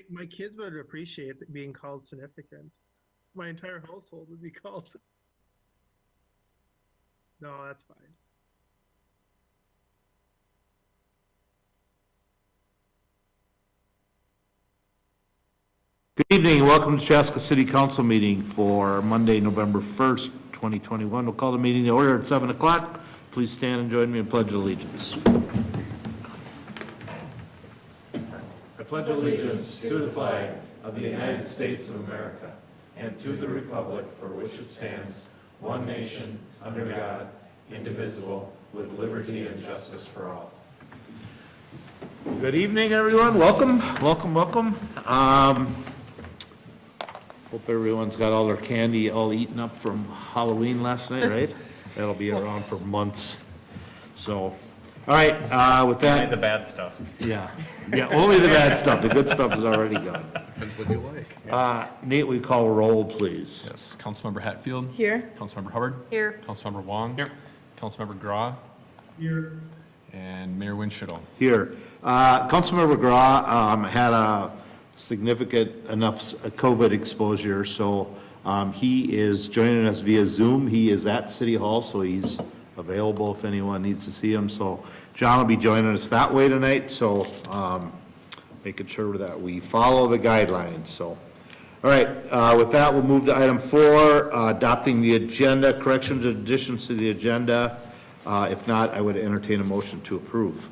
my kids would appreciate being called significant. My entire household would be called. No, that's fine. Good evening and welcome to Chaska City Council meeting for Monday, November 1st, 2021. We'll call the meeting to order at 7 o'clock. Please stand and join me in Pledge of Allegiance. I pledge allegiance to the flag of the United States of America and to the republic for which it stands, one nation, under God, indivisible, with liberty and justice for all. Good evening, everyone. Welcome. Hope everyone's got all their candy all eaten up from Halloween last night, right? That'll be around for months. So, all right, with that. Only the bad stuff. Yeah, only the bad stuff. The good stuff is already gone. Depends what you like. Nate, we call roll, please. Yes, Councilmember Hatfield. Here. Councilmember Hubbard. Here. Councilmember Wong. Here. Councilmember Graw. Here. And Mayor Winchell. Here. Councilmember Graw had a significant enough COVID exposure, so he is joining us via Zoom. He is at City Hall, so he's available if anyone needs to see him. So John will be joining us that way tonight, so making sure that we follow the guidelines. So, all right, with that, we'll move to item 4, adopting the agenda, corrections and additions to the agenda. If not, I would entertain a motion to approve.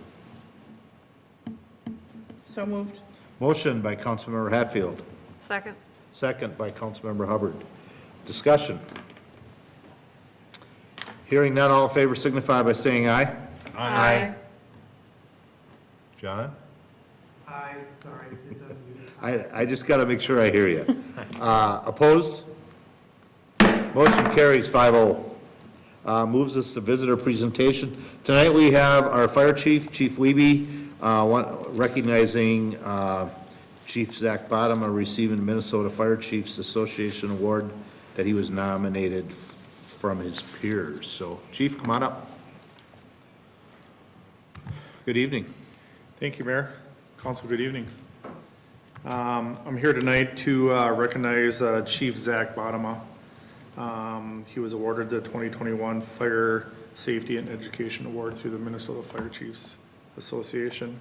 So moved. Motion by Councilmember Hatfield. Second. Second by Councilmember Hubbard. Discussion. Hearing none, all in favor signify by saying aye. Aye. John? Hi, sorry. I just got to make sure I hear you. Opposed? Motion carries 5-0. Moves us to visitor presentation. Tonight we have our fire chief, Chief Wiebe, recognizing Chief Zach Bonnema receiving Minnesota Fire Chiefs Association Award that he was nominated from his peers. So, Chief, come on up. Good evening. Thank you, Mayor. Council, good evening. I'm here tonight to recognize Chief Zach Bonnema. He was awarded the 2021 Fire Safety and Education Award through the Minnesota Fire Chiefs Association.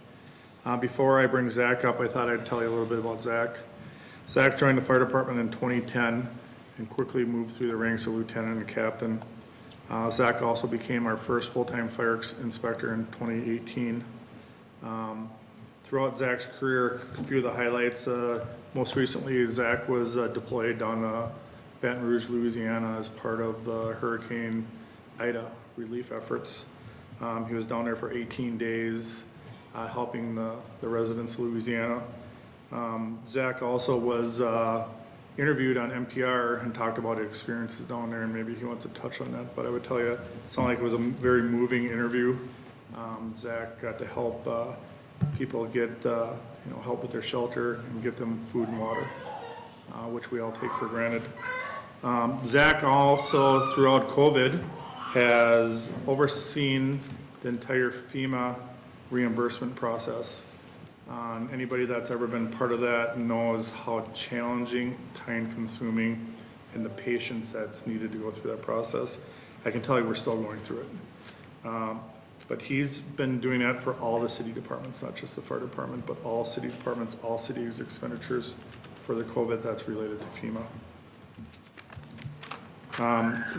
Before I bring Zach up, I thought I'd tell you a little bit about Zach. Zach joined the fire department in 2010 and quickly moved through the ranks of lieutenant and captain. Zach also became our first full-time fire inspector in 2018. Throughout Zach's career, a few of the highlights, most recently Zach was deployed on Baton Rouge, Louisiana as part of the Hurricane Ida relief efforts. He was down there for 18 days helping the residents of Louisiana. Zach also was interviewed on NPR and talked about his experiences down there, and maybe he wants to touch on that, but I would tell you, it sounded like it was a very moving interview. Zach got to help people get help with their shelter and get them food and water, which we all take for granted. Zach also, throughout COVID, has overseen the entire FEMA reimbursement process. Anybody that's ever been part of that knows how challenging, time-consuming, and the patience that's needed to go through that process. I can tell you we're still going through it. But he's been doing that for all the city departments, not just the fire department, but all city departments, all cities' expenditures for the COVID that's related to FEMA.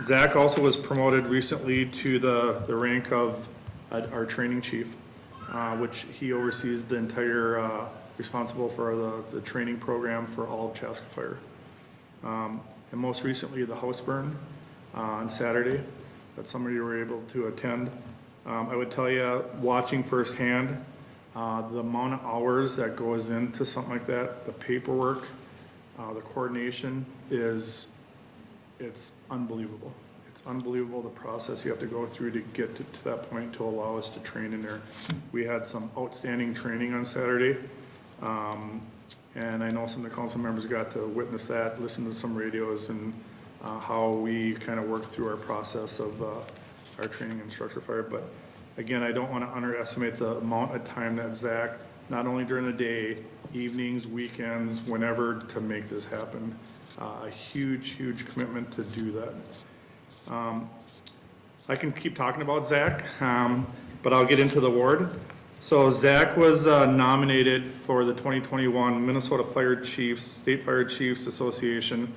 Zach also was promoted recently to the rank of our training chief, which he oversees the entire, responsible for the training program for all of Chaska Fire. And most recently, the house burn on Saturday that some of you were able to attend. I would tell you, watching firsthand, the amount of hours that goes into something like that, the paperwork, the coordination it's unbelievable. It's unbelievable the process you have to go through to get to that point to allow us to train in there. We had some outstanding training on Saturday, and I know some of the council members got to witness that, listen to some radios, and how we kind of work through our process of our training in structure fire. But again, I don't want to underestimate the amount of time that Zach not only during the day, evenings, weekends, whenever, to make this happen. A huge, huge commitment to do that. I can keep talking about Zach, but I'll get into the award. So Zach was nominated for the 2021 Minnesota State Fire Chiefs Association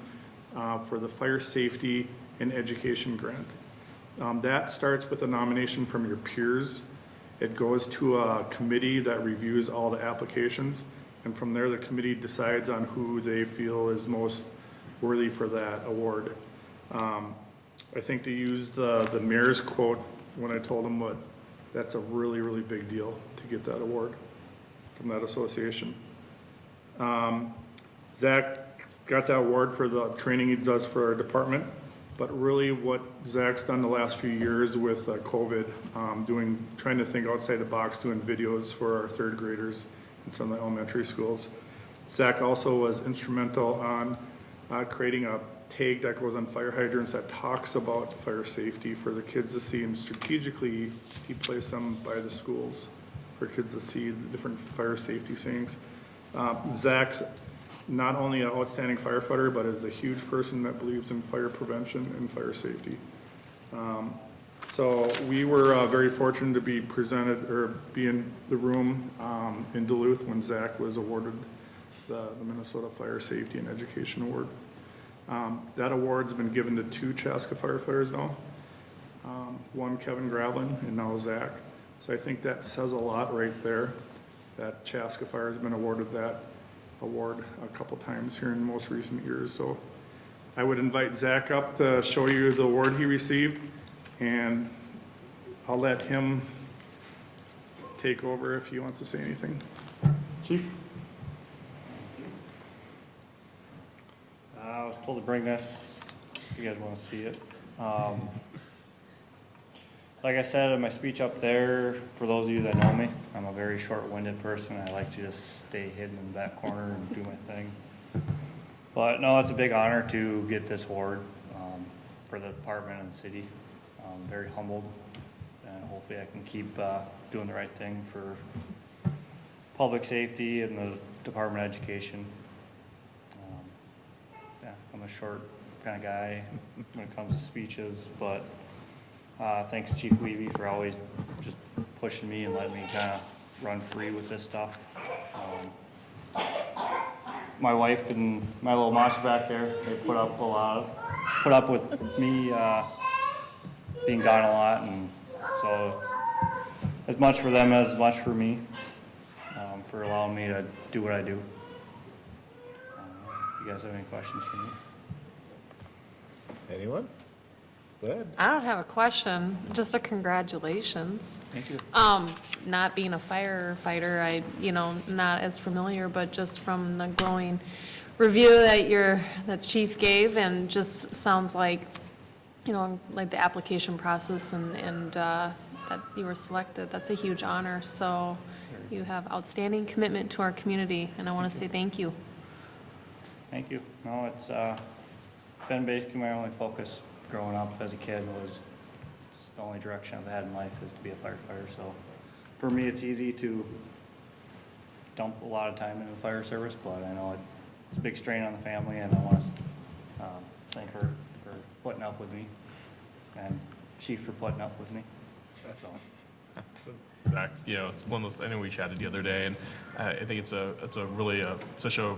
for the Fire Safety and Education Grant. That starts with a nomination from your peers. It goes to a committee that reviews all the applications, and from there the committee decides on who they feel is most worthy for that award. I think to use the mayor's quote when I told him that's a really, really big deal to get that award from that association. Zach got that award for the training he does for our department, but really what Zach's done the last few years with COVID, trying to think outside the box, doing videos for our third graders in some of the elementary schools. Zach also was instrumental on creating a tag that goes on fire hydrants that talks about fire safety for the kids to see, and strategically he placed them by the schools for kids to see the different fire safety things. Zach's not only an outstanding firefighter, but is a huge person that believes in fire prevention and fire safety. So we were very fortunate to be be in the room in Duluth when Zach was awarded the Minnesota Fire Safety and Education Award. That award's been given to 2 Chaska firefighters now. One Kevin Gravlin and now Zach. So I think that says a lot right there, that Chaska Fire has been awarded that award a couple times here in most recent years. So I would invite Zach up to show you the award he received, and I'll let him take over if he wants to say anything. Chief? I was told to bring this, if you guys want to see it. Like I said in my speech up there, for those of you that know me, I'm a very short-winded person. I like to just stay hidden in the back corner and do my thing. But no, it's a big honor to get this award for the department and the city. I'm very humbled, and hopefully I can keep doing the right thing for public safety and the Department of Education. Yeah, I'm a short kind of guy when it comes to speeches, but thanks Chief Wiebe for always just pushing me and letting me kind of run free with this stuff. My wife and my little mosh back there, they put up with me being gone a lot, and so it's as much for them as much for me, for allowing me to do what I do. You guys have any questions for me? Anyone? Go ahead. I don't have a question, just a congratulations. Thank you. Not being a firefighter, not as familiar, but just from the glowing review that Chief gave, and just sounds like, like the application process and that you were selected, that's a huge honor. So you have outstanding commitment to our community, and I want to say thank you. Thank you. No, it's been basically my only focus growing up as a kid. It's the only direction I've had in life is to be a firefighter. So for me, it's easy to dump a lot of time into the fire service, but I know it's a big strain on the family, and I want to thank her for putting up with me, and Chief for putting up with me. That's all. Zach, it's one of those, I know we chatted the other day, and I think it's a really such a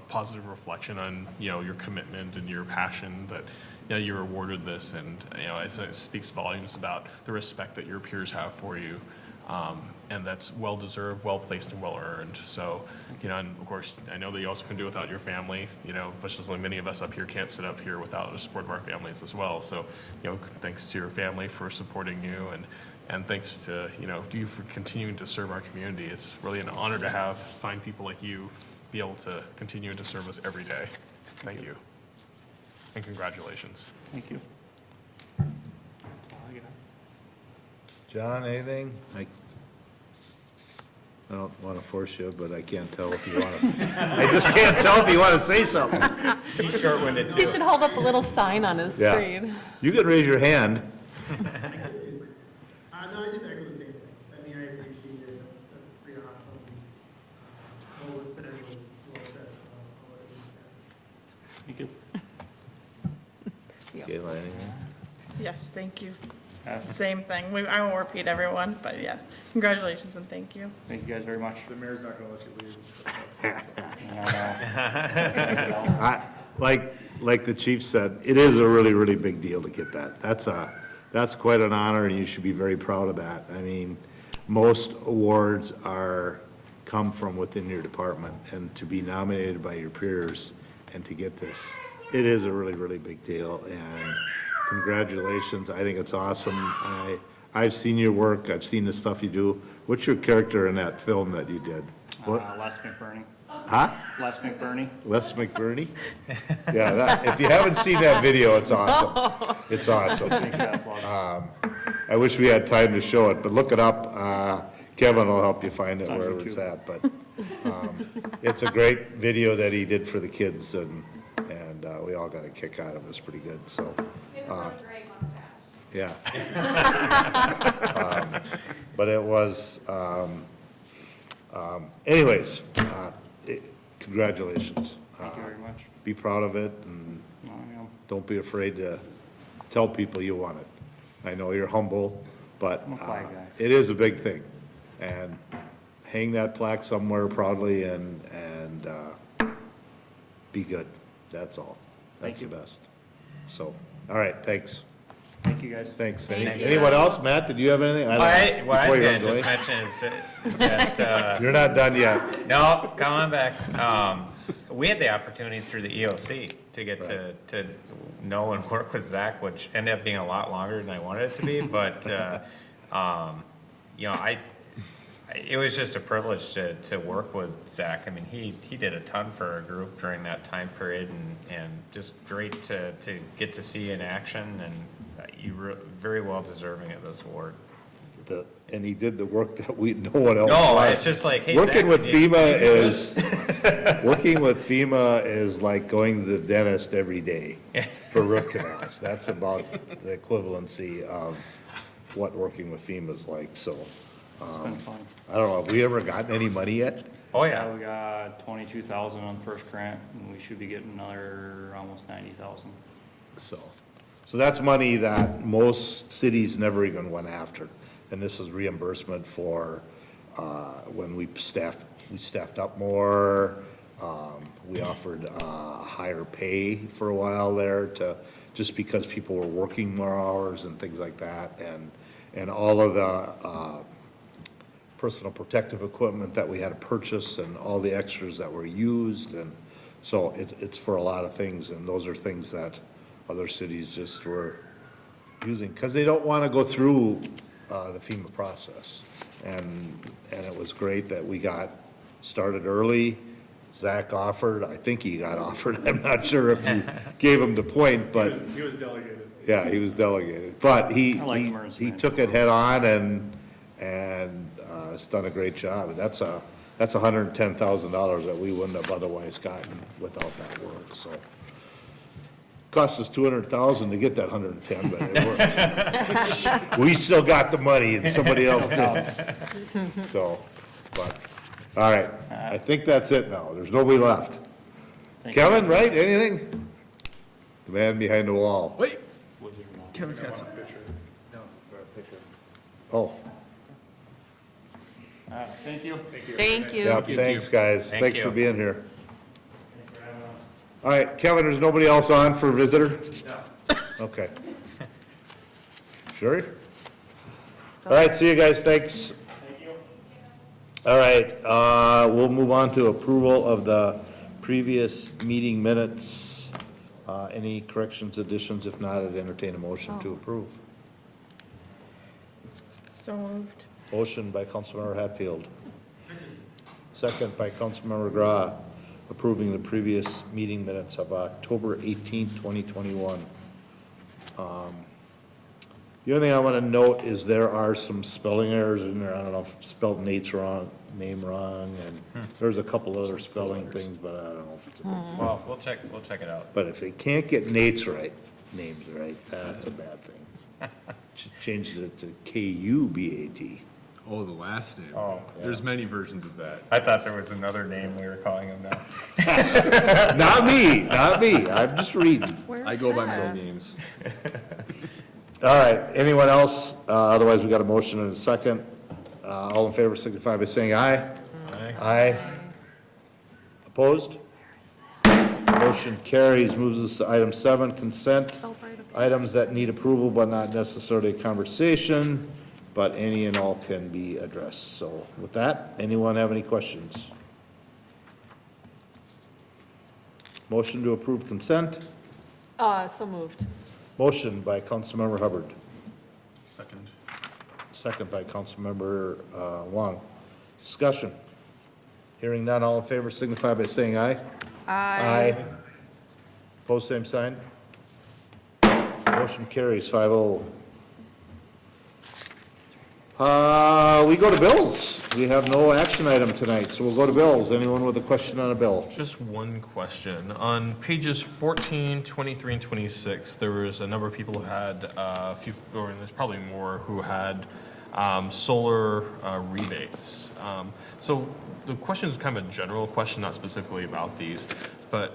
positive reflection on, your commitment and your passion that, you were awarded this, and, it speaks volumes about the respect that your peers have for you. And that's well-deserved, well-placed, and well-earned. So, and of course, I know that you also can do without your family, much as many of us up here can't sit up here without the support of our families as well. So, thanks to your family for supporting you, and thanks to, you for continuing to serve our community. It's really an honor to find people like you be able to continue to serve us every day. Thank you. And congratulations. Thank you. John, anything? I don't want to force you, but I can't tell if you want to. I just can't tell if you want to say something. He's short-winded too. He should hold up a little sign on his Yeah. screen. You can raise your hand. No, I just echo the same thing. I mean, I appreciate it. That's pretty awesome. Thank you. Kayla, anything? Yes, thank you. Uh, Same thing. I won't repeat everyone, but yes, congratulations and thank you. Thank you guys very much. The mayor's not gonna let you leave. Like the chief said, it is a really, really big deal to get that. That's quite an honor, and you should be very proud of that. I mean, most awards come from within your department, and to be nominated by your peers and to get this, it is a really, really big deal, and congratulations. I think it's awesome. I've seen your work, I've seen the stuff you do. What's your character in that film that you did? What? Les McBurney. Huh? Les McBurney. Les McBurney? Yeah, if you haven't seen that video, it's awesome. It's awesome. I wish we had time to show it, but look it up. Kevin will help you find it on wherever it's YouTube. at, but it's a great video that he did for the kids, and we all got a kick out of it. It was pretty good, so. He's a really great mustache. Yeah. But it was, anyways, congratulations. Thank you very much. Be proud of it, and I am. don't be afraid to tell people you want it. I know you're humble, but I'm a flag guy. it is a big thing. And hang that plaque somewhere proudly and be good. That's all. That's the Thank you. best. So, all right, thanks. Thank you, guys. Thanks. Thank you. Anyone else? Matt, did you have anything? I don't know. What I Before was you gonna go, just Joyce. mention is that, You're not done yet. no, come on back. We had the opportunity through the EOC to get to know and work with Zach, which ended up being a lot longer than I wanted it to be, but, you know, it was just a privilege to work with Zach. I mean, he did a ton for our group during that time period, and just great to get to see in action, and you were very well deserving of this award. And he did the work that no one else. No, wanted. it's just like, hey, Working Zach, with can you- FEMA is, working with FEMA is like going to the dentist every day for root canals. That's about the equivalency of what working with FEMA is like, so. It's been fun. I don't know, have we ever gotten any money yet? Oh, Yeah, yeah. we got 22,000 on the first grant, and we should be getting another almost 90,000. So that's money that most cities never even went after. And this is reimbursement for, when we staffed up more. We offered, higher pay for a while there just because people were working more hours and things like that. And all of the, personal protective equipment that we had to purchase and all the extras that were used. And so it's for a lot of things, and those are things that other cities just were using, because they don't want to go through the FEMA process. And it was great that we got started early. Zach offered, I think he got offered, I'm not sure if you gave him the point, but, He was delegated. yeah, he was delegated. But he I like emergency took it head on and has done a great job. And that's $110,000 that we wouldn't have otherwise gotten without that work, so. Cost us $200,000 to get that 110, but it worked. We still got the money and somebody else didn't. So, but, all right, I think that's it now. There's nobody left. Thank you. Kevin, right, anything? The man behind the wall. Wait, Kevin's got some. Oh, Thank you. Thank you. yeah, thanks, guys. Thank Thanks for you. being here. All right, Kevin, there's nobody else on for visitor? No. Okay. Sure? All right, see you guys, thanks. Thank you. All right, we'll move on to approval of the previous meeting minutes. Any corrections, additions? If not, I'd entertain a motion to approve. So moved. Motion by Councilmember Hatfield. Second by Councilmember Grah, approving the previous meeting minutes of October 18th, 2021. The only thing I want to note is there are some spelling errors in there. I don't know if I spelled Nate's name wrong, and there's a couple other spelling things, but I don't know if it's a big. Well, we'll check it out. But if they can't get Nate's names right, that's a bad thing. Changes it to Kubat. Oh, the last name. Oh, There's many versions of that. I thought there was another name we were calling him now. Not me, I'm just reading. Where's I go by middle that? names. All right, anyone else? Otherwise, we got a motion and a second. All in favor signify by saying aye. Aye. Opposed? Motion carries, moves us to item 7, consent. Items that need approval but not necessarily a conversation, but any and all can be addressed. So with that, anyone have any questions? Motion to approve consent. So moved. Motion by Councilmember Hubbard. Second. Second by Councilmember Wong. Discussion. Hearing none, all in favor signify by saying aye. Aye. Opposed, same sign. Motion carries 5-0. We go to bills. We have no action item tonight, so we'll go to bills. Anyone with a question on a bill? Just one question. On pages 14, 23, and 26, there was a number of people who had a few, or there's probably more, who had solar rebates. So the question is kind of a general question, not specifically about these, but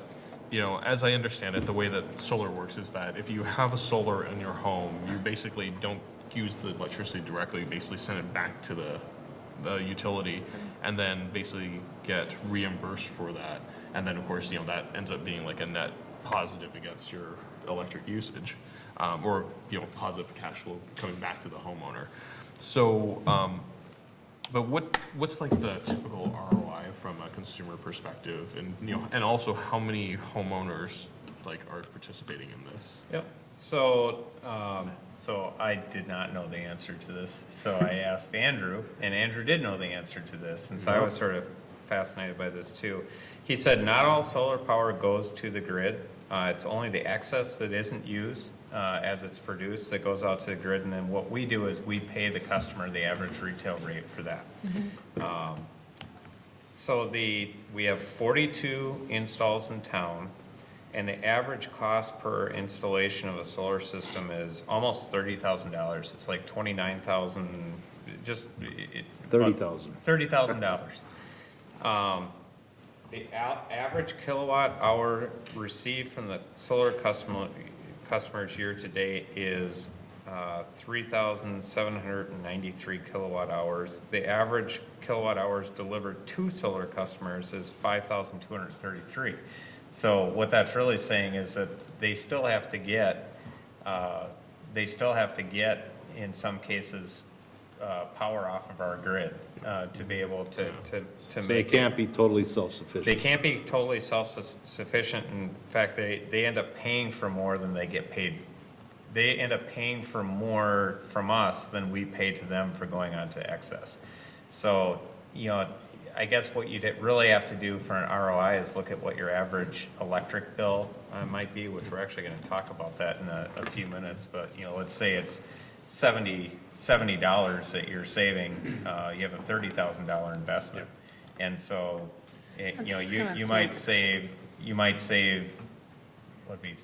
you know, as I understand it, the way that solar works is that if you have a solar in your home, you basically don't use the electricity directly, you basically send it back to the utility, and then basically get reimbursed for that. And then, of course, you know, that ends up being like a net positive against your electric usage, or, you know, positive cash flow coming back to the homeowner. So, but what's like the typical ROI from a consumer perspective, and you know, and also how many homeowners like are participating in this? Yep. So, so I did not know the answer to this. So I asked Andrew, and Andrew did know the answer to this. And so I was sort of fascinated by this too. He said not all solar power goes to the grid. It's only the excess that isn't used as it's produced that goes out to the grid. And then what we do is we pay the customer the average retail rate for that. So we have 42 installs in town. And the average cost per installation of a solar system is almost $30,000. It's like $29,000, just $30,000. $30,000. The average kilowatt hour received from the solar customers year to date is 3,793 kilowatt hours. The average kilowatt hours delivered to solar customers is 5,233. So what that's really saying is that they still have to get, in some cases, power off of our grid to be able to So make they it. can't be totally self-sufficient. They can't be totally self-sufficient. In fact, they end up paying for more than they get paid. They end up paying for more from us than we pay to them for going on to excess. So, you know, I guess what you'd really have to do for an ROI is look at what your average electric bill might be, which we're actually going to talk about that in a few minutes. But, you know, let's say it's $70 that you're saving. You have a $30,000 investment. And so, you know, you might save, what would be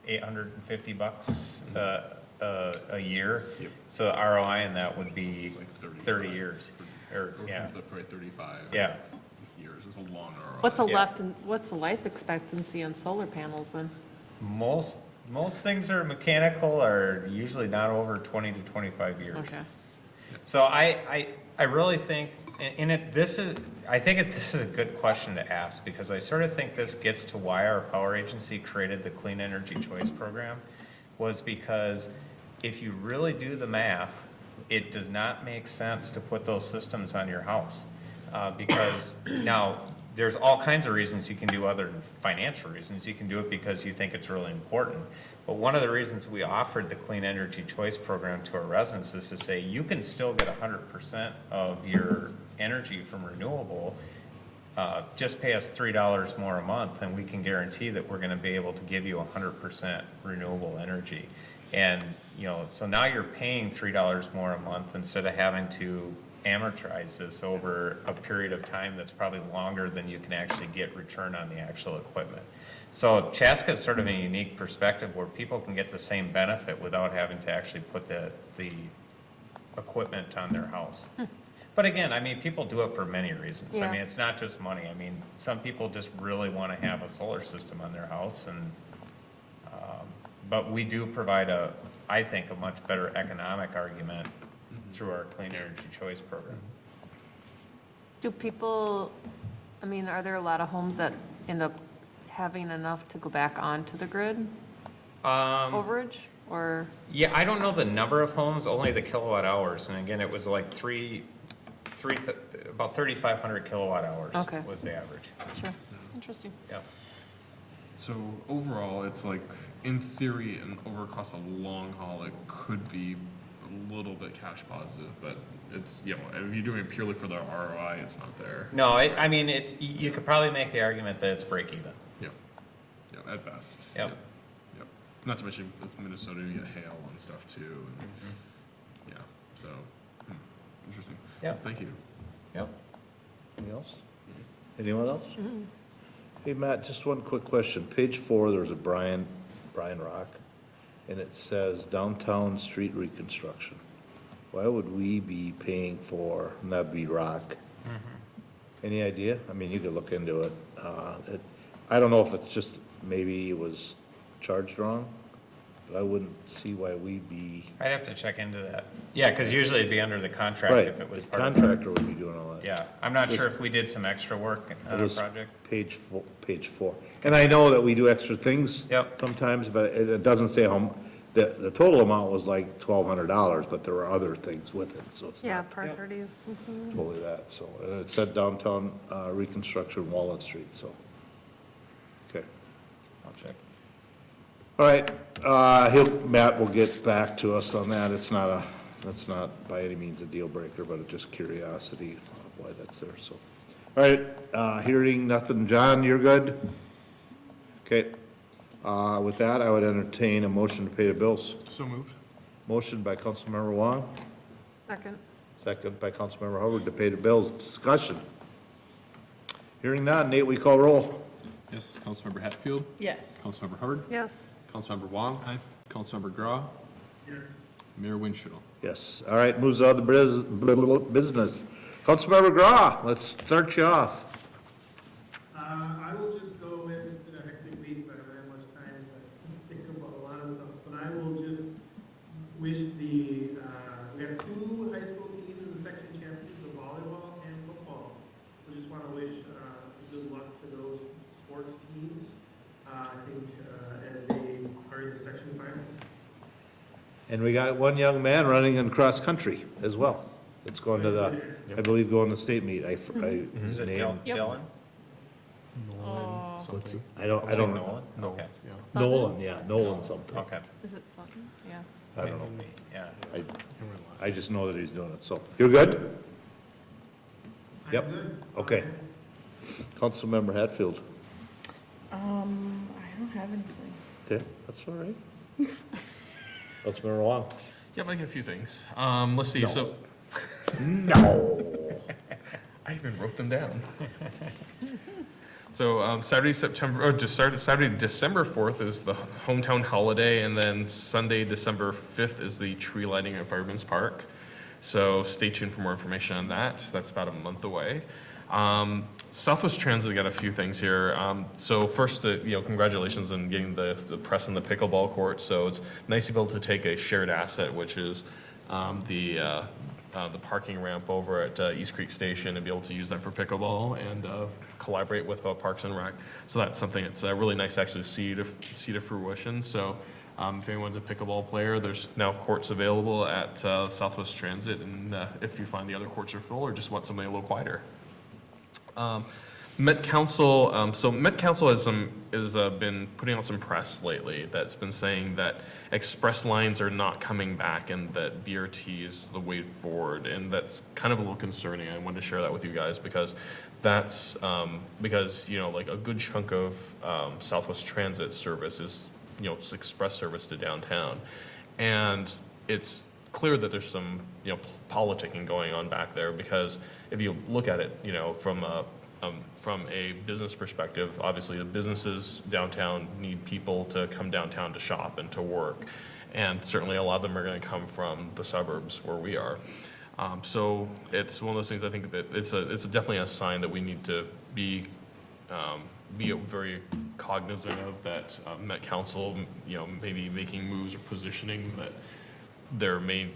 $850 a year. Yep. So the ROI in that would be Like 30 years. Or, yeah. Probably 35 Yeah. years. It's a long ROI. What's Yeah. what's the life expectancy on solar panels then? Most things are mechanical are usually not over 20 to 25 years. Okay. So I really think this is a good question to ask, because I sort of think this gets to why our power agency created the Clean Energy Choice Program, was because if you really do the math, it does not make sense to put those systems on your house. Because now there's all kinds of reasons you can do other than financial reasons. You can do it because you think it's really important. But one of the reasons we offered the Clean Energy Choice Program to our residents is to say you can still get 100% of your energy from renewable. Just pay us $3 more a month and we can guarantee that we're going to be able to give you 100% renewable energy. And, you know, so now you're paying $3 more a month instead of having to amortize this over a period of time that's probably longer than you can actually get return on the actual equipment. So Chaska is sort of a unique perspective where people can get the same benefit without having to actually put the equipment on their house. But again, I mean, people do it for many reasons. Yeah. I mean, it's not just money. I mean, some people just really want to have a solar system on their house and, but we do provide I think, a much better economic argument through our clean energy choice program. Do people, I mean, are there a lot of homes that end up having enough to go back onto the grid overage, or? Yeah, I don't know the number of homes, only the kilowatt hours. And again, it was like about 3,500 kilowatt hours Okay. was the average. Sure, interesting. Yeah. So overall, it's like, in theory, and over across a long haul, it could be a little bit cash positive, but it's, you know, if you're doing it purely for the ROI, it's not there. No, I mean, you could probably make the argument that it's break even. Yep. Yep, at best. Yep. Yep. Not to mention with Minnesota, you get hail and stuff too. And yeah, so, interesting. Yep. Thank you. Yep. Anything else? Anyone else? Hey, Matt, just one quick question. Page 4, there's a Brian Rock, and it says downtown street reconstruction. Why would we be paying for, and that'd be rock? Any idea? I mean, you could look into it. I don't know if it's just, maybe it was charged wrong, but I wouldn't see why we'd be. I'd have to check into that. Yeah, because usually it'd be under the contract Right, if it was the part of contractor would be doing all that. Yeah, I'm not sure if we did some extra work on It a was project. Page 4. And I know that we do extra things. Yep. Sometimes, but it doesn't say how, the total amount was like $1,200, but there were other things with it, so it's Yeah, not parties. totally that, so. And it said downtown, reconstruction Walnut Street, so. Okay. I'll check. All right, Matt will get back to us on that. That's not by any means a deal breaker, but it's just curiosity of why that's there, so. All right, hearing nothing. John, you're good? Okay. With that, I would entertain a motion to pay the bills. So moved. Motion by Councilmember Wong, Second. second by Councilmember Hubbard to pay the bills. Discussion. Hearing none. Nate, we call roll. Yes, Councilmember Hatfield, Yes. Councilmember Hubbard, Yes. Councilmember Wong. Aye. Councilmember Grau. Mayor Winchell. Yes. All right, moves to other business. Councilmember Grau, let's start you off. I will just go with, it's been a hectic week, so I haven't had much time to think about a lot of stuff, but I will just wish we have 2 high school teams in the section champions of volleyball and football. So just want to wish good luck to those sports teams, I think, as they are in the section finals. And we got one young man running in cross-country as well. It's going to the, I believe, going to state meet. His Is it name, Yep. Dylan? Oh, I don't Was it know. Nolan? Okay. Nolan, yeah, Nolan something. Okay. is it Sutton? Yeah. I don't know. Maybe, yeah. I just know that he's doing it, so. You're good? I'm Yep. good. Okay. Councilmember Hatfield. I don't have anything. Okay, that's all right. Councilmember Wong. Yep, I get a few things. Let's see, so. No. I even wrote them down. So Saturday, December 4th is the hometown holiday, and then Sunday, December 5th is the tree lighting at Fireman's Park. So stay tuned for more information on that. That's about a month away. Southwest Transit got a few things here. So first, congratulations on getting the press and the pickleball court. So it's nice to be able to take a shared asset, which is the parking ramp over at East Creek Station, and be able to use that for pickleball and collaborate with Parks and Rec. So that's something that's really nice to actually see to fruition. So if anyone's a pickleball player, there's now courts available at Southwest Transit, and if you find the other courts are full or just want something a little quieter. Met Council, so Met Council has been putting out some press lately that's been saying that express lines are not coming back and that BRT is the way forward, and that's kind of a little concerning. I wanted to share that with you guys because that's like a good chunk of Southwest Transit service is it's express service to downtown, and it's clear that there's some politicking going on back there, because if you look at it from a business perspective, obviously the businesses downtown need people to come downtown to shop and to work, and certainly a lot of them are going to come from the suburbs where we are. So it's one of those things, I think that it's definitely a sign that we need to be very cognizant of that. Met Council, maybe making moves or positioning that there may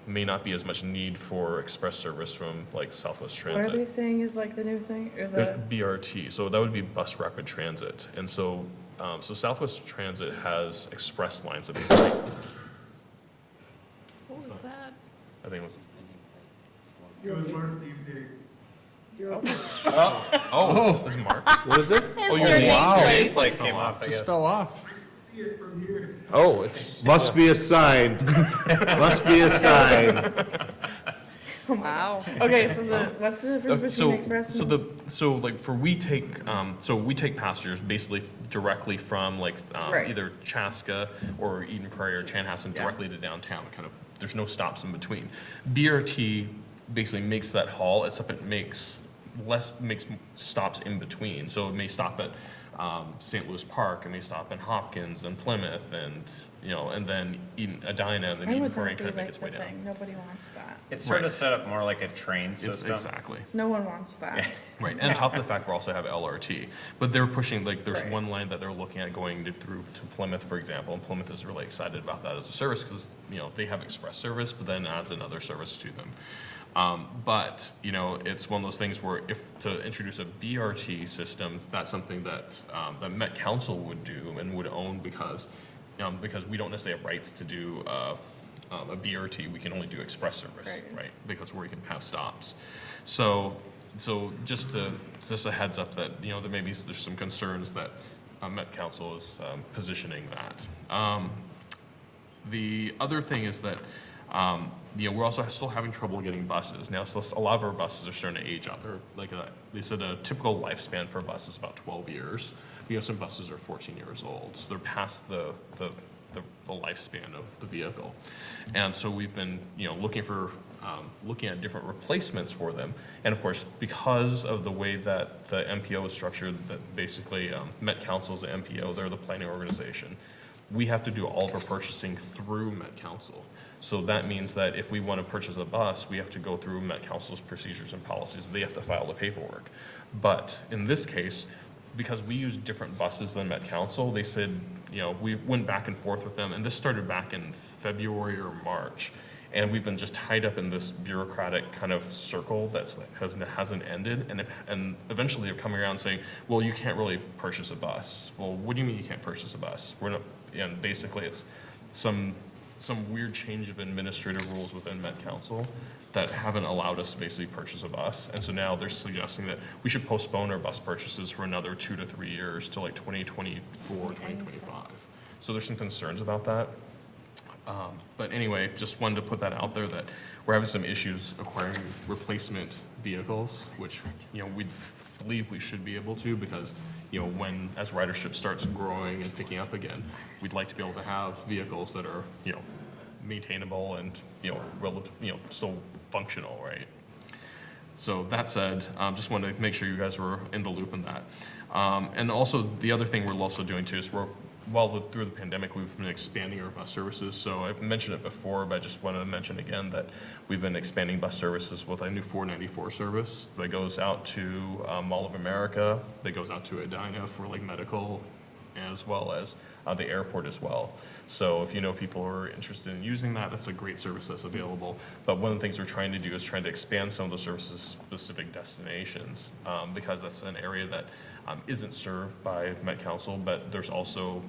not be as much need for express service from like Southwest What are they Transit. saying is like the new thing, or There's the, BRT, so that would be bus rapid transit, and so Southwest Transit has express lines that basically, What was that? I think it was. It was Mark's name tag. Oh, it was Mark. What is it? Oh, your your nameplate. Nameplate came off, I guess. off. See it from here. Oh, it's. Must be a sign. Must be a sign. Wow. okay, so what's the difference between express and? We take passengers basically directly from like Right. either Chaska or Eden Prairie or Chanhassen Yeah. directly to downtown. Kind of, there's no stops in between. BRT basically makes that haul, except it makes stops in between. So it may stop at St. Louis Park, it may stop in Hopkins and Plymouth, and and then Edina, and then Why Eden would Prairie that be kind of make like its the way down. thing? Nobody wants that. It's sort Right. of set up more like a train It's system. exactly. No one wants that. Right, and on top of the fact, we also have LRT, but they're pushing, like, there's Right. one line that they're looking at going through to Plymouth, for example, and Plymouth is really excited about that as a service, because, they have express service, but then adds another service to them. But it's one of those things where if to introduce a BRT system, that's something that, that Met Council would do and would own because we don't necessarily have rights to do, a BRT, we can only do express service, Right. right? Because where you can have stops. So just a heads up that, there there's some concerns that Met Council is positioning that. The other thing is that, we're also still having trouble getting buses. Now, so a lot of our buses are starting to age out. They're like, they said a typical lifespan for a bus is about 12 years. Some buses are 14 years old, so they're past the lifespan of the vehicle. And so we've been, looking at different replacements for them. And of course, because of the way that the MPO is structured, that basically Met Council is the MPO, they're the planning organization. We have to do all of our purchasing through Met Council. So that means that if we want to purchase a bus, we have to go through Met Council's procedures and policies. They have to file the paperwork. But in this case, because we use different buses than Met Council, they said, we went back and forth with them, and this started back in February or March. And we've been just tied up in this bureaucratic kind of circle that hasn't ended. And eventually they're coming around saying, well, you can't really purchase a bus. Well, what do you mean you can't purchase a bus? We're not, and basically it's some weird change of administrative rules within Met Council that haven't allowed us to basically purchase a bus. And so now they're suggesting that we should postpone our bus purchases for another 2 to 3 years to like 2024, 2025. So there's some concerns about that. But anyway, just wanted to put that out there that we're having some issues acquiring replacement vehicles, which, we believe we should be able to, because, as ridership starts growing and picking up again, we'd like to be able to have vehicles that are, maintainable and, still functional, right? So that said, just wanted to make sure you guys were in the loop in that. And also, the other thing we're also doing too is through the pandemic, we've been expanding our bus services. So I've mentioned it before, but I just wanted to mention again that we've been expanding bus services with a new 494 service that goes out to Mall of America, that goes out to Edina for like medical, as well as the airport as well. So if people who are interested in using that, that's a great service that's available. But one of the things we're trying to do is trying to expand some of the services to specific destinations, because that's an area that isn't served by Met Council, but there's also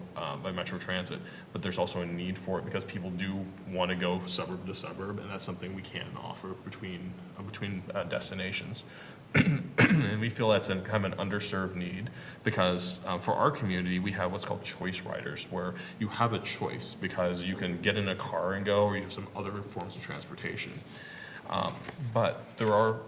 by Metro Transit, but there's also a need for it because people do want to go suburb to suburb, and that's something we can offer between destinations. And we feel that's kind of an underserved need because for our community, we have what's called choice riders, where you have a choice because you can get in a car and go, or you have some other forms of transportation. But there are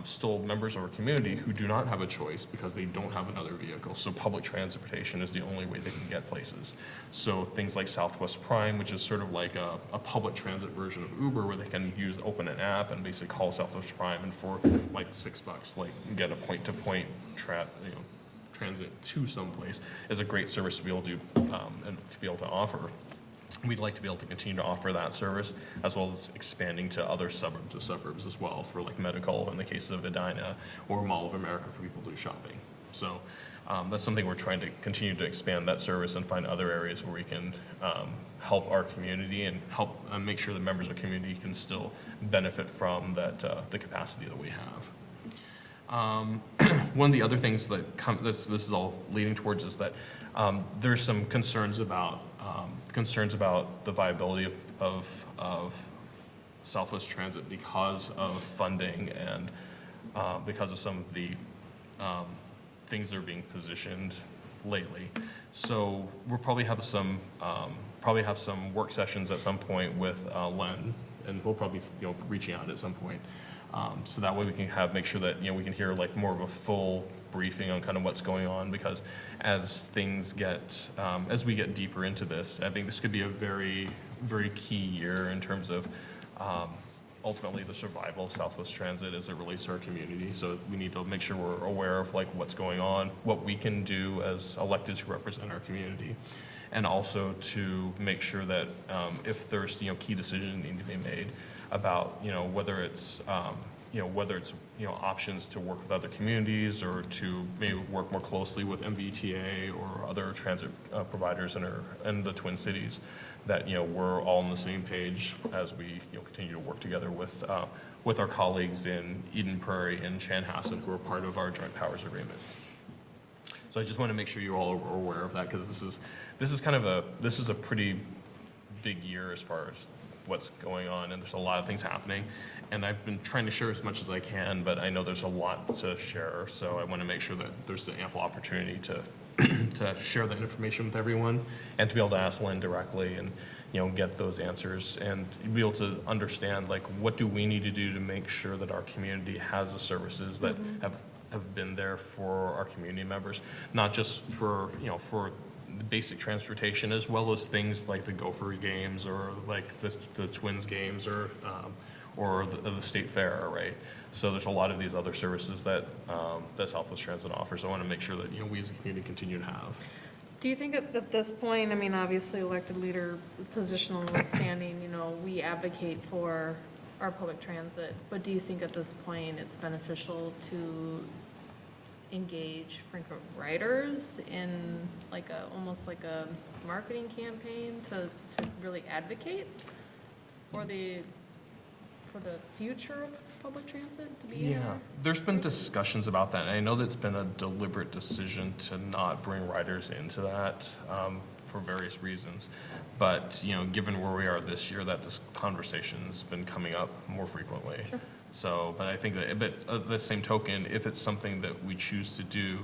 still members of our community who do not have a choice because they don't have another vehicle. So public transportation is the only way they can get places. So things like Southwest Prime, which is sort of like a public transit version of Uber, where they can open an app and basically call Southwest Prime, and for like $6, like get a point-to-point transit to someplace, is a great service to be able to and to be able to offer. we'd like to be able to continue to offer that service, as well as expanding to other suburbs as well, for like medical in the case of Edina, or Mall of America for people to do shopping. So that's something we're trying to continue to expand that service and find other areas where we can help our community and help make sure that members of the community can still benefit from that the capacity that we have. One of the other things that this is all leading towards is that there's some concerns about the viability of Southwest Transit because of funding and because of some of the things that are being positioned lately. So we'll probably have some work sessions at some point with Len, and we'll probably reaching out at some point. So that way we can make sure that we can hear like more of a full briefing on kind of what's going on, because as things get as we get deeper into this, I think this could be a very, very key year in terms of ultimately the survival of Southwest Transit as it relates to our community. So we need to make sure we're aware of like what's going on, what we can do as electeds who represent our community, and also to make sure that if there's key decisions need to be made about whether it's options to work with other communities or to maybe work more closely with MVTA or other transit providers in the Twin Cities, that we're all on the same page as we continue to work together with our colleagues in Eden Prairie and Chanhassen, who are part of our joint powers agreement. So I just want to make sure you all are aware of that, because this is a pretty big year as far as what's going on, and there's a lot of things happening, and I've been trying to share as much as I can, but I know there's a lot to share, so I want to make sure that there's an ample opportunity to share that information with everyone, and to be able to ask Lynn directly and get those answers, and be able to understand like what do we need to do to make sure that our community has the services that have been there for our community members, not just for for the basic transportation, as well as things like the Gopher games or like the Twins games or the state fair, right? So there's a lot of these other services that Southwest Transit offers. I want to make sure that we as a community continue to have. Do you think at this point, I mean, obviously elected leader positional standing, we advocate for our public transit, but do you think at this point it's beneficial to engage frequent riders in like almost like a marketing campaign to really advocate for the future of public transit to be in there? There's been discussions about that, and I know that's been a deliberate decision to not bring riders into that for various reasons. But given where we are this year, that this conversation's been coming up more frequently. Sure. So, but I think that, but at the same token, if it's something that we choose to do,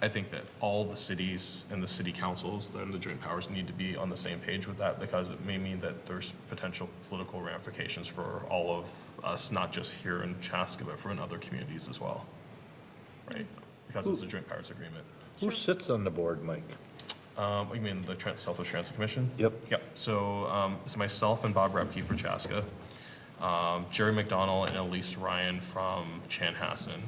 I think that all the cities and the city councils and the joint powers need to be on the same page with that, because it may mean that there's potential political ramifications for all of us, not just here in Chaska, but for in other communities as well, right? Because it's a joint powers agreement. Who sits on the board, Mike? You mean the Southwest Transit Commission? Yep. Yep. So it's myself and Bob Repke for Chaska, Jerry McDonald and Elise Ryan from Chanhassen,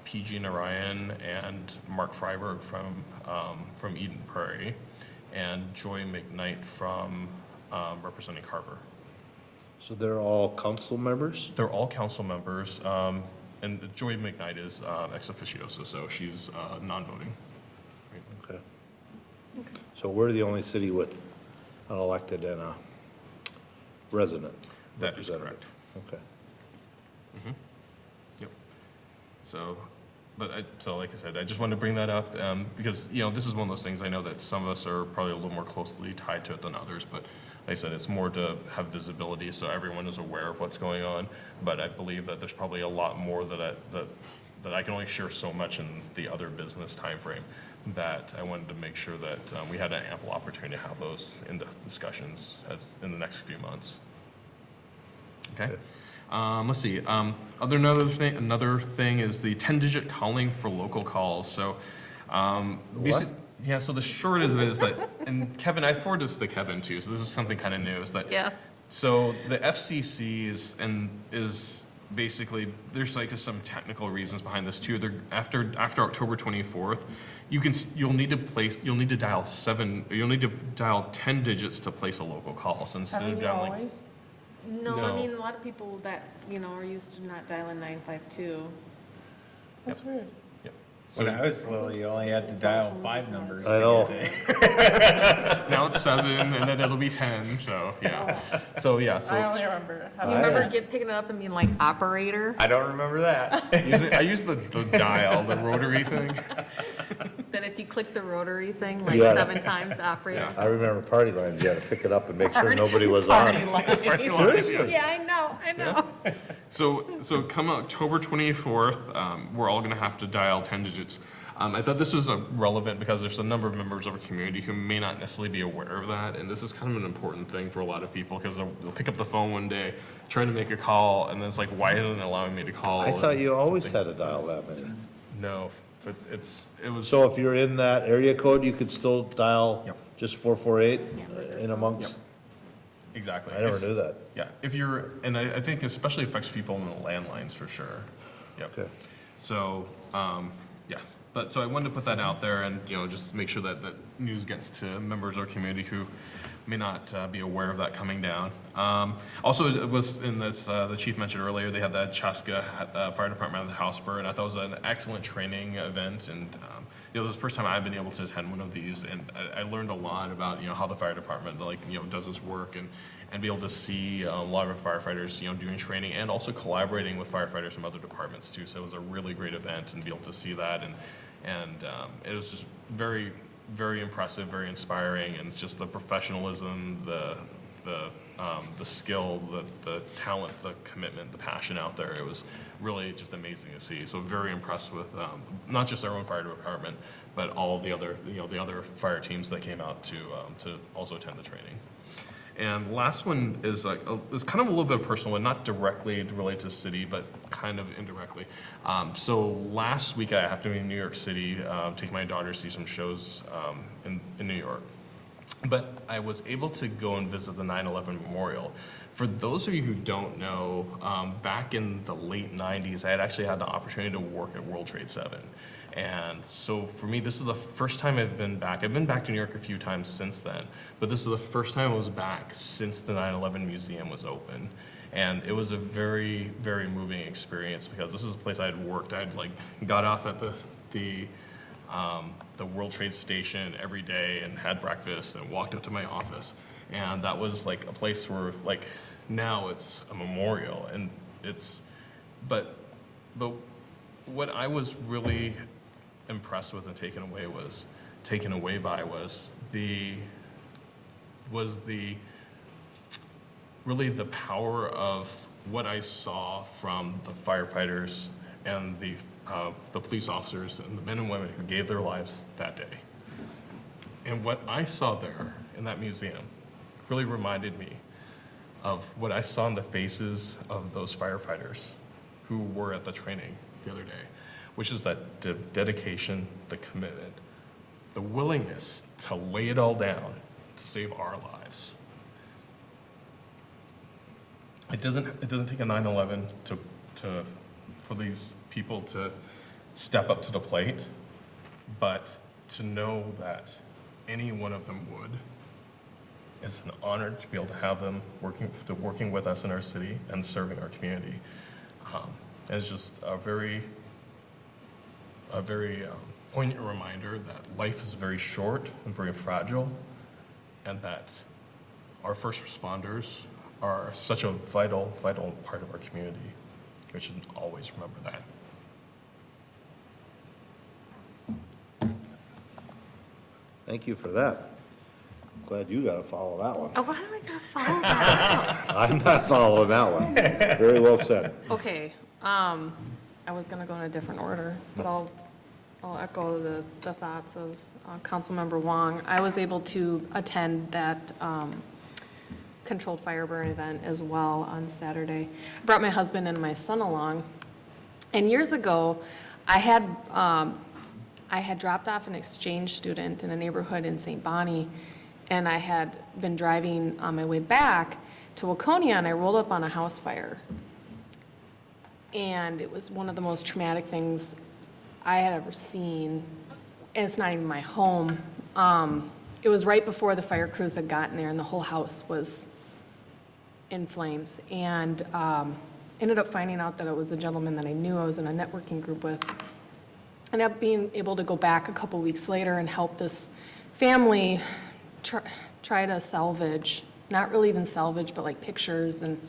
PG Narayan and Mark Freiberg from Eden Prairie, and Joy McKnight from representing Carver. So they're all council members? They're all council members, and Joy McKnight is ex officio, so she's non-voting. Okay. So we're the only city with an elected and a resident That is representative. correct. Okay. Yep. So, so like I said, I just wanted to bring that up because this is one of those things. I know that some of us are probably a little more closely tied to it than others, but like I said, it's more to have visibility so everyone is aware of what's going on. But I believe that there's probably a lot more that I can only share so much in the other business timeframe, that I wanted to make sure that we had an ample opportunity to have those in the discussions in the next few months. Okay. Let's see. Another thing is the 10-digit calling for local calls. So, so the short of it is that, and Kevin, I forwarded this to Kevin too. So this is something kind of new. Is that so the FCC is basically, there's like some technical reasons behind this too. After October 24th, you'll need to dial 10 digits to place a local call. So instead of dialing, No, I No. mean, a lot of people that, are used to not dialing 952. That's weird. Yep. When I was little, you only had to dial 5 numbers. I know. Now it's 7, and then it'll be 10. So yeah. So yeah. I So only remember. You remember picking it up and being like, operator? I don't remember that. I use the dial, the rotary thing. That if you click the rotary thing like Yeah. 7 times, operator. Yeah. I remember party lines, you had to pick it up and make sure nobody was on. Party line. Seriously? Yeah, I know. So come October 24th, we're all going to have to dial 10 digits. I thought this was relevant because there's a number of members of our community who may not necessarily be aware of that, and this is kind of an important thing for a lot of people because they'll pick up the phone one day, try to make a call, and then it's like, why isn't it allowing me to call? I thought you And always something- had to dial that many. No, but it was. So if you're in that area code, you could still dial Yep. just 448 in amongst? Exactly. I never knew that. Yeah, if you're, and I think especially affects people in the landlines for sure. Yep. Okay. So, yes, but, so I wanted to put that out there and, just make sure that news gets to members of our community who may not be aware of that coming down. Also, it was in this, the chief mentioned earlier, they had the Chaska Fire Department at the Houseburg, and I thought it was an excellent training event, and, it was the first time I've been able to attend one of these, and I learned a lot about, how the fire department, does its work, and be able to see a lot of firefighters, doing training and also collaborating with firefighters from other departments too. So it was a really great event and be able to see that, and it was just very, very impressive, very inspiring, and it's just the professionalism, the skill, the talent, the commitment, the passion out there. It was really just amazing to see. So very impressed with not just our own fire department, but all of the other, the other fire teams that came out to also attend the training. And last one is is kind of a little bit personal and not directly related to the city, but kind of indirectly. So last week I happened to be in New York City, taking my daughter to see some shows in New York. But I was able to go and visit the 9/11 Memorial. For those of you who don't know, back in the late 90s, I had actually had the opportunity to work at World Trade 7. And so for me, this is the first time I've been back. I've been back to New York a few times since then, but this is the first time I was back since the 9/11 Museum was open. And it was a very, very moving experience because this is a place I had worked. I'd got off at the World Trade Station every day and had breakfast and walked up to my office. And that was a place where now it's a memorial, and but what I was really impressed with and taken away by was really the power of what I saw from the firefighters and the police officers and the men and women who gave their lives that day. And what I saw there in that museum really reminded me of what I saw in the faces of those firefighters who were at the training the other day, which is that the dedication, the commitment, the willingness to lay it all down to save our lives. It doesn't take a 9/11 for these people to step up to the plate, but to know that any one of them would. It's an honor to be able to have them working with us in our city and serving our community. And it's just a very poignant reminder that life is very short and very fragile, and that our first responders are such a vital, vital part of our community. We should always remember that. Thank you for that. Glad you gotta follow that one. Oh, why do I gotta follow that? I'm not following that one. Very well said. Okay, I was gonna go in a different order, but I'll echo the thoughts of Councilmember Wong. I was able to attend that controlled fire burn event as well on Saturday. I brought my husband and my son along, and years ago, I had dropped off an exchange student in a neighborhood in St. Bonnie, and I had been driving on my way back to Waconia, and I rolled up on a house fire. and it was one of the most traumatic things I had ever seen, and it's not even my home. It was right before the fire crews had gotten there, and the whole house was in flames, and ended up finding out that it was a gentleman that I knew I was in a networking group with. Ended up being able to go back a couple weeks later and help this family try to salvage, not really even salvage, but like pictures and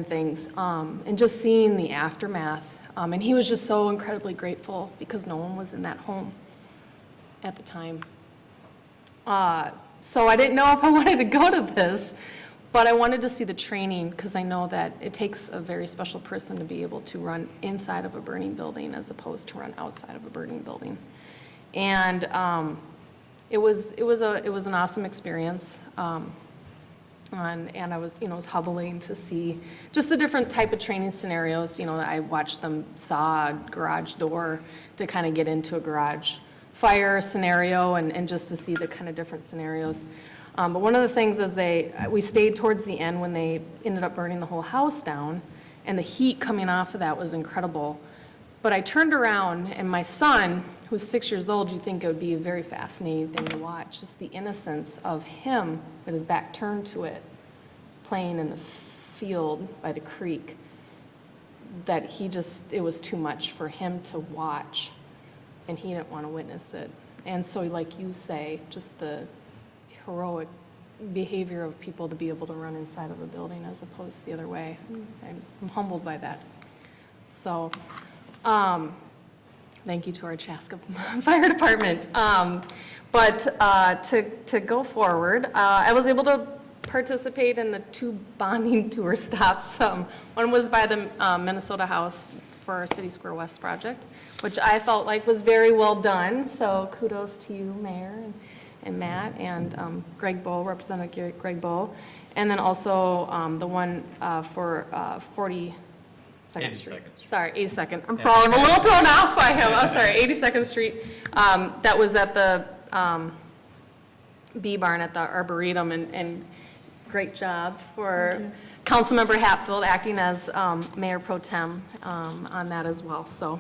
things, and just seeing the aftermath. And he was just so incredibly grateful because no one was in that home at the time. So I didn't know if I wanted to go to this, but I wanted to see the training because I know that it takes a very special person to be able to run inside of a burning building as opposed to run outside of a burning building. And it was an awesome experience. And I was, it was humbling to see just the different type of training scenarios. I watched them saw a garage door to kind of get into a garage fire scenario and just to see the kind of different scenarios. But one of the things is we stayed towards the end when they ended up burning the whole house down, and the heat coming off of that was incredible. But I turned around, and my son, who's 6 years old, you'd think it would be a very fascinating thing to watch, just the innocence of him with his back turned to it, playing in the field by the creek, that it was too much for him to watch, and he didn't want to witness it. And so, like you say, just the heroic behavior of people to be able to run inside of a building as opposed to the other way. I'm humbled by that. So, thank you to our Chaska Fire Department. But to go forward, I was able to participate in the 2 bonding tour stops. One was by the Minnesota House for our City Square West project, which I felt like was very well done. So kudos to you, Mayor, and Matt, and Greg Bowe, Representative Greg Bowe. And then also the one for 42nd Street. Sorry, 82nd. I'm falling a little thrown off by him. I'm sorry, 82nd Street. That was at the Bee Barn at the Arboretum, and great job for Councilmember Hatfield acting as Mayor Pro Tem on that as well. So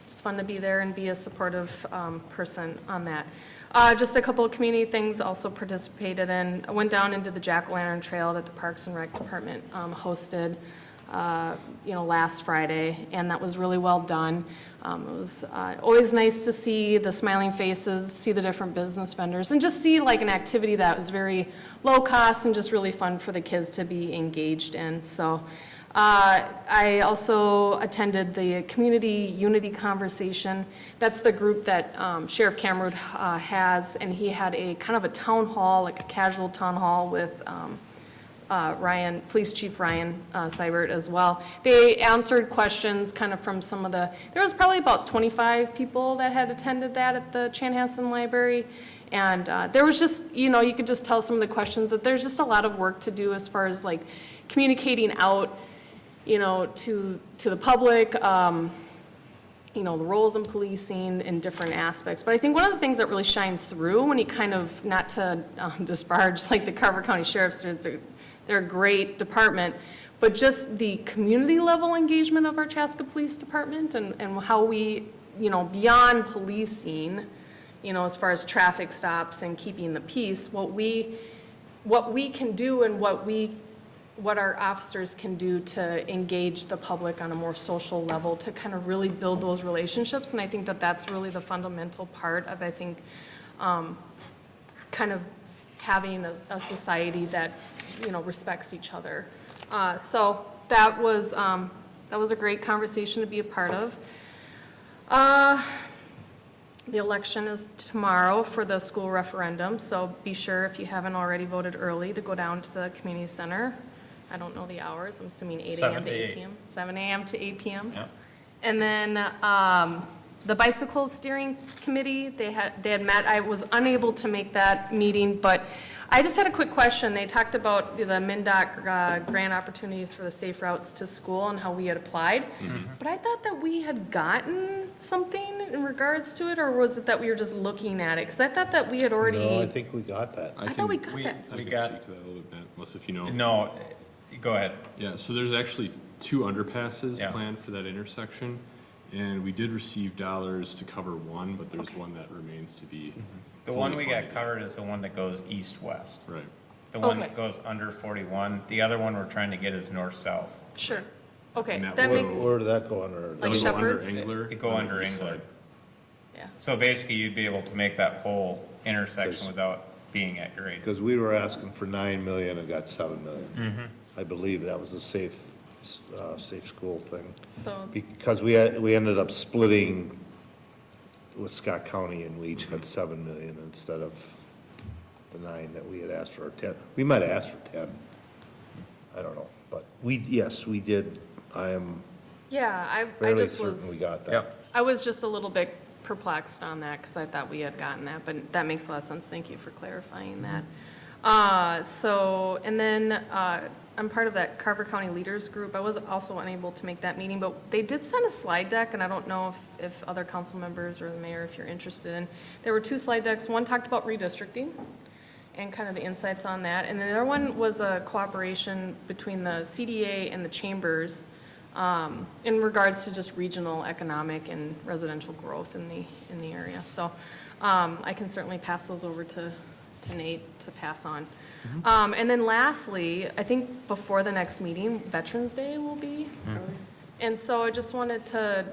just fun to be there and be a supportive person on that. Just a couple of community things also participated in. I went down into the Jack-o'-lantern Trail that the Parks and Rec Department hosted last Friday, and that was really well done. It was always nice to see the smiling faces, see the different business vendors, and just see like an activity that was very low cost and just really fun for the kids to be engaged in. So I also attended the Community Unity Conversation. That's the group that Sheriff Cameron has, and he had a kind of a town hall, like a casual town hall with Police Chief Ryan Seibert as well. They answered questions kind of from some of there was probably about 25 people that had attended that at the Chanhassen Library. And there was just, you could just tell some of the questions that there's just a lot of work to do as far as like communicating out, to the public, the roles in policing in different aspects. But I think one of the things that really shines through when you kind of, not to disparage like the Carver County Sheriff's, they're a great department, but just the community level engagement of our Chaska Police Department and how we, beyond policing, as far as traffic stops and keeping the peace, what we can do and what our officers can do to engage the public on a more social level to kind of really build those relationships. And I think that that's really the fundamental part of, I think, kind of having a society that, respects each other. So that was a great conversation to be a part of. The election is tomorrow for the school referendum, so be sure if you haven't already voted early to go down to the community center. I don't know the hours, I'm assuming 8 a.m. to 8 p.m. 7 a.m. to 8 p.m. Yep. And then the bicycle steering committee, they had met. I was unable to make that meeting, but I just had a quick question. They talked about the MnDOT grant opportunities for the safe routes to school and how we had applied. Mm-hmm. But I thought that we had gotten something in regards to it, or was it that we were just looking at it? Because I thought that we had already. No, I think we got that. I thought we got that. I can speak to that a little bit, unless if you know. No, go ahead. Yeah, so there's actually 2 underpasses Yeah. planned for that intersection, and we did receive dollars to cover one, but there's one that remains to be. The one fully we got funded. covered is the one that goes east-west. Right. The one Okay. that goes under 41, the other one we're trying to get is north-south. Sure. Okay, And that that will- makes, Where did that go under? Like That'll go Shepherd? under Engler. It go on under the east Engler. side. yeah. So basically, you'd be able to make that whole intersection without being at grade. Because we were asking for 9 million and got 7 million. I believe that was a safe school thing. So, Because we ended up splitting with Scott County and we each got 7 million instead of the 9 that we had asked for, or 10. We might have asked for 10. I don't know, but yes, we did. I am yeah, I fairly just certain was, we got that. Yep. I was just a little bit perplexed on that because I thought we had gotten that, but that makes a lot of sense. Thank you for clarifying that. So, and then I'm part of that Carver County Leaders Group. I was also unable to make that meeting, but they did send a slide deck, and I don't know if other council members or the mayor, if you're interested in. There were 2 slide decks. One talked about redistricting and kind of the insights on that. And the other one was a cooperation between the CDA and the chambers in regards to just regional economic and residential growth in the area. So I can certainly pass those over to Nate to pass on. And then lastly, I think before the next meeting, Veterans Day will be. And so I just wanted to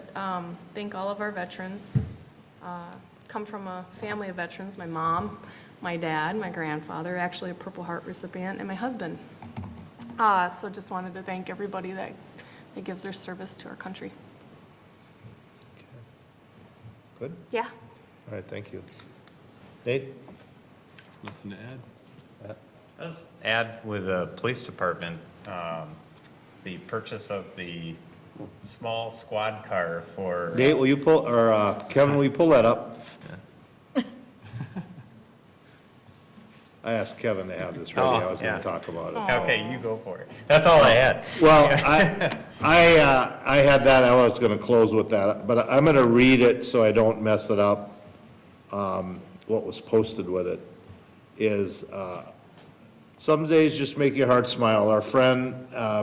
thank all of our veterans. Come from a family of veterans, my mom, my dad, my grandfather, actually a Purple Heart recipient, and my husband. So just wanted to thank everybody that gives their service to our country. Good? Yeah. All right, thank you. Nate? Nothing to add. Let's add with the police department, the purchase of the small squad car for. Nate, will you pull, or Kevin, will you pull that up? I asked Kevin to have this ready. I was yeah. gonna talk about it. Okay, you go for it. That's all I had. Well, I had that, I was gonna close with that, but I'm gonna read it so I don't mess it up. What was posted with it is, some days just make your heart smile. Our friend,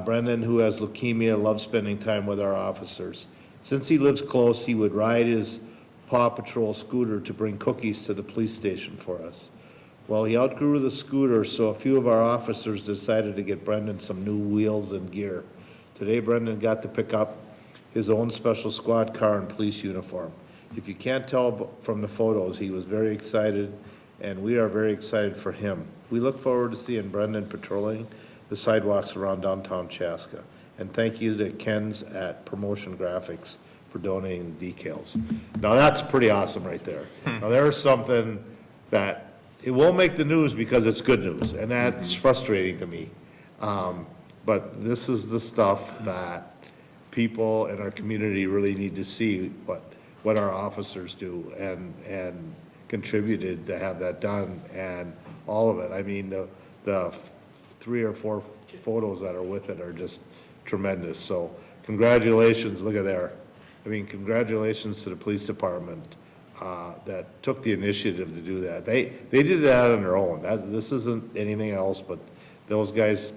Brendan, who has leukemia, loves spending time with our officers. Since he lives close, he would ride his Paw Patrol scooter to bring cookies to the police station for us. Well, he outgrew the scooter, so a few of our officers decided to get Brendan some new wheels and gear. Today, Brendan got to pick up his own special squad car and police uniform. If you can't tell from the photos, he was very excited, and we are very excited for him. We look forward to seeing Brendan patrolling the sidewalks around downtown Chaska. And thank you to Ken's at Promotion Graphics for donating the decals. Now, that's pretty awesome right there. Now, there's something that, it won't make the news because it's good news, and that's frustrating to me. But this is the stuff that people in our community really need to see, what our officers do, and contributed to have that done, and all of it. I mean, the 3 or 4 photos that are with it are just tremendous. So congratulations, look at there. I mean, congratulations to the police department that took the initiative to do that. They did that on their own. This isn't anything else, but those guys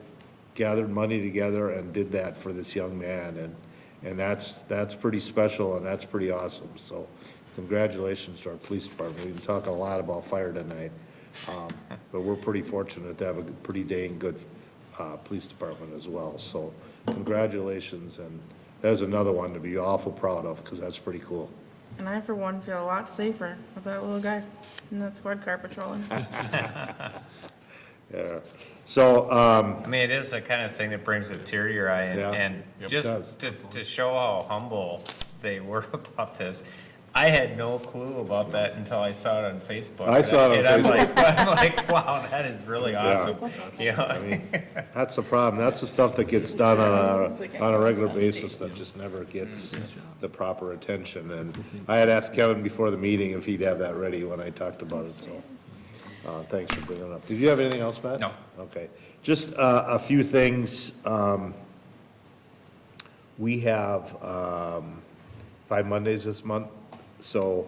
gathered money together and did that for this young man, and that's pretty special, and that's pretty awesome. So congratulations to our police department. We've been talking a lot about fire tonight, but we're pretty fortunate to have a pretty dang good police department as well. So congratulations, and there's another one to be awful proud of, because that's pretty cool. And I, for one, feel a lot safer with that little guy in that squad car patrolling. Yeah. So, I mean, it is the kind of thing that brings a tear to your eye, Yeah. and Yep, just it does. to show how humble they were about this. I had no clue about that until I saw it on Facebook. I saw it on And Facebook. I'm like, wow, that is really awesome. You know? I mean, that's the problem. That's the stuff that gets done on a regular basis that just never gets the proper attention. And I had asked Kevin before the meeting if he'd have that ready when I talked about it, so. Thanks for bringing it up. Did you have anything else, Matt? No. Okay. Just a few things. We have 5 Mondays this month, so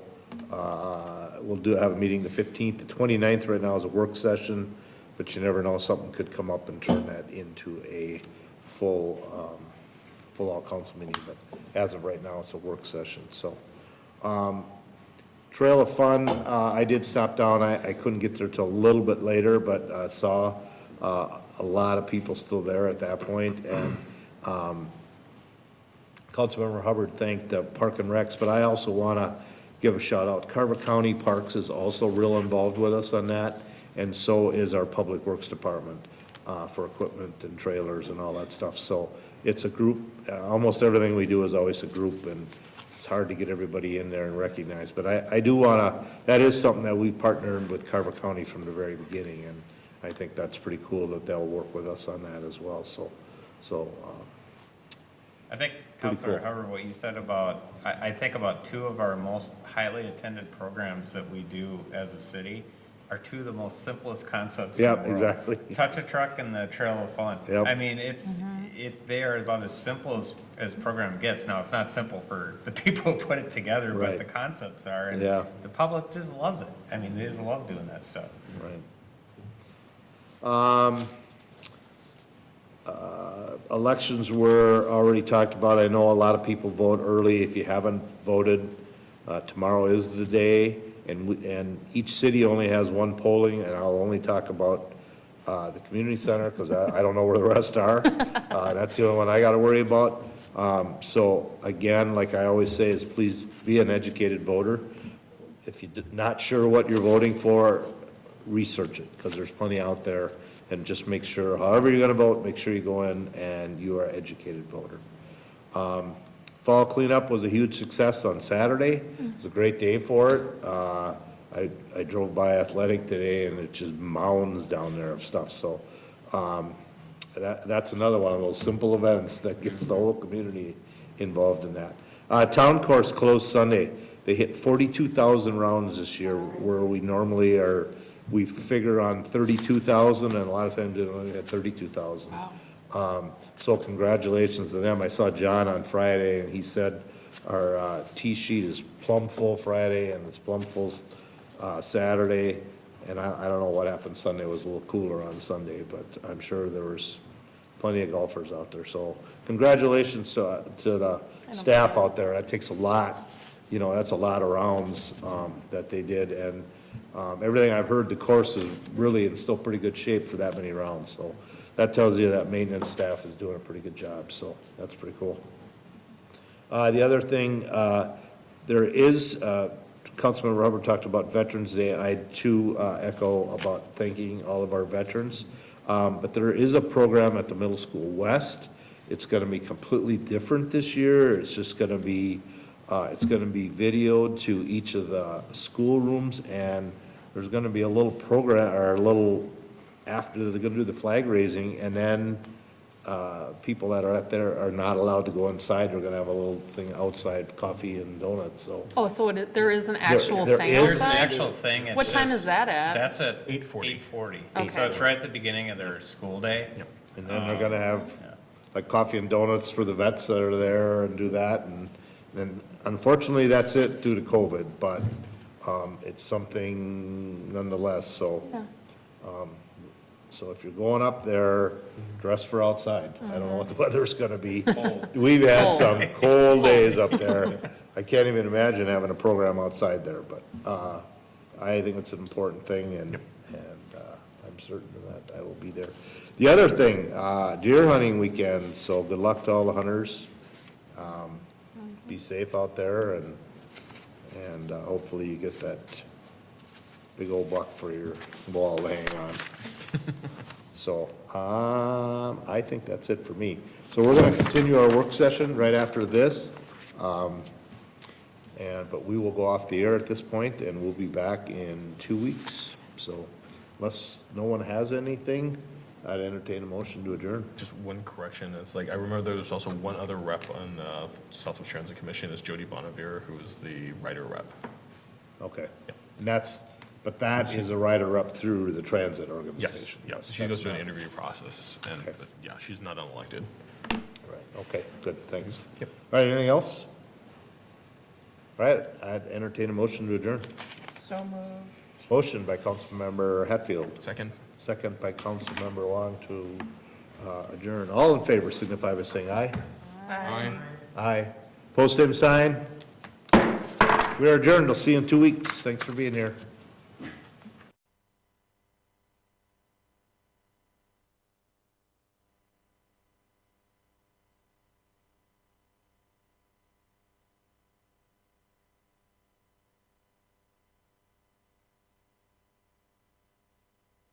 we'll have a meeting the 15th. The 29th right now is a work session, but you never know, something could come up and turn that into a full full all council meeting, but as of right now, it's a work session, so. Trail of Fun, I did stop down, I couldn't get there till a little bit later, but saw a lot of people still there at that point, and Councilmember Hubbard thanked the Park and Recs, but I also want to give a shout out. Carver County Parks is also real involved with us on that, and so is our Public Works Department for equipment and trailers and all that stuff. So it's a group, almost everything we do is always a group, and it's hard to get everybody in there and recognized. But I do want to, that is something that we've partnered with Carver County from the very beginning, and I think that's pretty cool that they'll work with us on that as well. So I think, Pretty Councilor cool. Hubbard, what you said about, I think about two of our most highly attended programs that we do as a city are two of the most simplest concepts in the Yep, world. exactly. Touch a Truck and the Trail of Fun. Yep. I mean, they are about as simple as program gets. Now, it's not simple for the people who put it together, Right. but the concepts are, and Yeah. the public just loves it. I mean, they just love doing that stuff. Right. Elections were already talked about. I know a lot of people vote early. If you haven't voted, tomorrow is the day. And each city only has one polling, and I'll only talk about the community center because I don't know where the rest are. That's the only one I got to worry about. So again, like I always say, is please be an educated voter. If you're not sure what you're voting for, research it, because there's plenty out there, and just make sure, however you're gonna vote, make sure you go in and you are an educated voter. Fall cleanup was a huge success on Saturday. It was a great day for it. I drove by Athletic today, and it just mounds down there of stuff, so, that's another one of those simple events that gets the whole community involved in that. Town course closed Sunday. They hit 42,000 rounds this year, where we normally are, we figure on 32,000, and a lot of times they only had 32,000. So congratulations to them. I saw John on Friday, and he said our tee sheet is plumb full Friday, and it's plumb full Saturday. And I don't know what happened Sunday. It was a little cooler on Sunday, but I'm sure there was plenty of golfers out there. So congratulations to the staff out there. That takes a lot, you know, that's a lot of rounds that they did. And everything I've heard, the course is really in still pretty good shape for that many rounds. So that tells you that maintenance staff is doing a pretty good job. So that's pretty cool. The other thing, there is, Councilman Robert talked about Veterans Day, and I too echo about thanking all of our veterans. But there is a program at the Middle School West. It's going to be completely different this year. It's just going to be, videoed to each of the schoolrooms, and there's going to be a little program, or a little, after they're going to do the flag raising, and then people that are out there are not allowed to go inside. They're going to have a little thing outside, coffee and donuts, so. Oh, so there is an actual there thing is- There's an outside? actual thing. It's What time just- is that at? That's at 8:40. 8:40. Okay. So it's right at the beginning of their school day. Yep. And then they're gonna have like coffee and donuts for the vets that are there and do that, and unfortunately, that's it due to COVID, but, it's something nonetheless, so. Yeah. So if you're going up there, dress for outside. I don't know what the weather's gonna be. We've had Cold. some cold days up there. I can't even imagine having a program outside there, but, I think it's an important thing, and I'm certain that I will be there. The other thing, deer hunting weekend, so good luck to all the hunters. Be safe out there, and hopefully you get that big old buck for your wall to hang on. So, I think that's it for me. So we're gonna continue our work session right after this. But we will go off the air at this point, and we'll be back in 2 weeks. So unless no one has anything, I'd entertain a motion to adjourn. Just one correction, it's like, I remember there was also one other rep on Southwest Transit Commission, is Jody Bonavere, who is the writer rep. Okay. And but that is a writer-up through the transit Yes, organization. yes, she goes That's through an not- interview process, and, Okay. but, yeah, she's not unelected. Right, okay, good, thanks. Yep. All right, anything else? All right, I'd entertain a motion to adjourn. So moved. Motion by Councilmember Hatfield, Second? second by Councilmember Wong to adjourn. All in favor signify by saying aye. Aye. Aye. Post same sign. We are adjourned. I'll see you in 2 weeks. Thanks for being here.